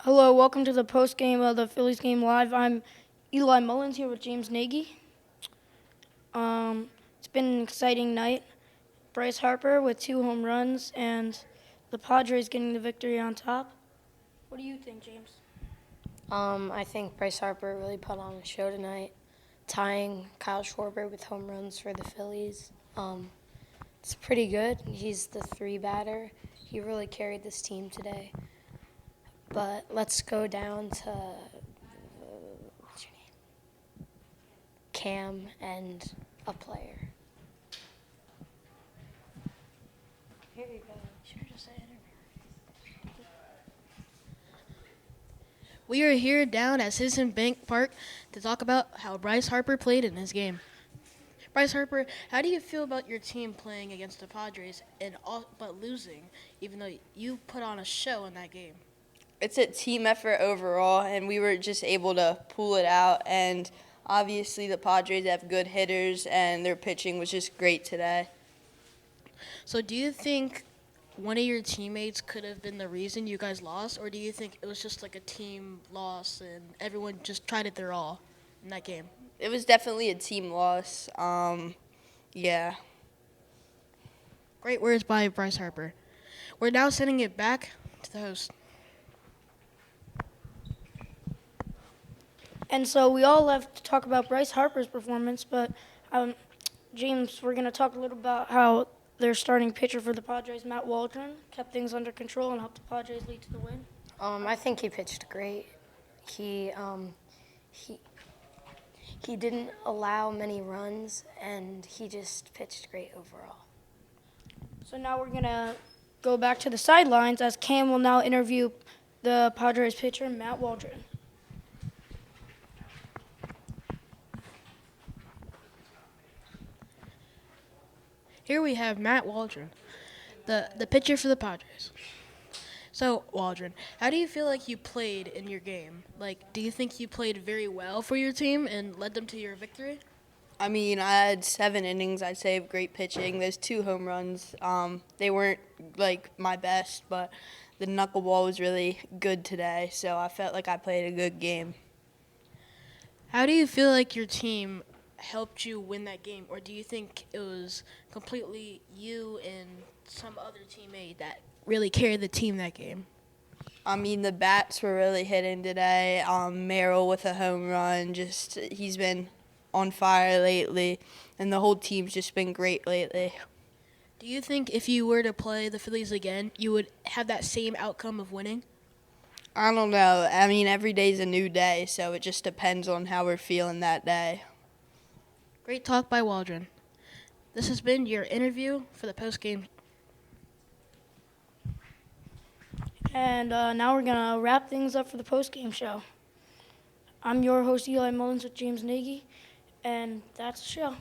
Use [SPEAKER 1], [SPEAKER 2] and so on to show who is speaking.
[SPEAKER 1] Hello, welcome to the post game of the Phillies game live. I'm Eli Mullins here with James Nagy. It's been an exciting night. Bryce Harper with 2 home runs and the Padres getting the victory on top. What do you think, James?
[SPEAKER 2] I think Bryce Harper really put on a show tonight, tying Kyle Schwarber with home runs for the Phillies. It's pretty good. He's the 3 batter. He really carried this team today. But let's go down to what's your name? Cam and a player. Here you go. Should have just said interview.
[SPEAKER 3] We are here down at Citizen Bank Park to talk about how Bryce Harper played in this game. Bryce Harper, how do you feel about your team playing against the Padres but losing, even though you put on a show in that game?
[SPEAKER 4] It's a team effort overall, and we were just able to pull it out. And obviously, the Padres have good hitters, and their pitching was just great today.
[SPEAKER 3] So do you think one of your teammates could have been the reason you guys lost, or do you think it was just like a team loss and everyone just tried it their all in that game?
[SPEAKER 4] It was definitely a team loss. Yeah.
[SPEAKER 3] Great words by Bryce Harper. We're now sending it back to the host.
[SPEAKER 1] And so we all left to talk about Bryce Harper's performance, but James, we're going to talk a little about how their starting pitcher for the Padres, Matt Waldron, kept things under control and helped the Padres lead to the win.
[SPEAKER 2] I think he pitched great. He didn't allow many runs, and he just pitched great overall.
[SPEAKER 1] So now we're going to go back to the sidelines as Cam will now interview the Padres pitcher, Matt Waldron.
[SPEAKER 3] Here we have Matt Waldron, the pitcher for the Padres. So, Waldron, how do you feel like you played in your game? Like, do you think you played very well for your team and led them to your victory?
[SPEAKER 4] I mean, I had 7 innings, I'd say, of great pitching. Those 2 home runs, they weren't, like, my best, but the knuckleball was really good today, so I felt like I played a good game.
[SPEAKER 3] How do you feel like your team helped you win that game, or do you think it was completely you and some other teammate that really carried the team that game?
[SPEAKER 4] I mean, the bats were really hitting today. Merrill with a home run, he's been on fire lately, and the whole team's just been great lately.
[SPEAKER 3] Do you think if you were to play the Phillies again, you would have that same outcome of winning?
[SPEAKER 4] I don't know. I mean, every day's a new day, so it just depends on how we're feeling that day.
[SPEAKER 3] Great talk by Waldron. This has been your interview for the postgame.
[SPEAKER 1] And now we're going to wrap things up for the postgame show. I'm your host, Eli Mullins, with James Nagy, and that's the show.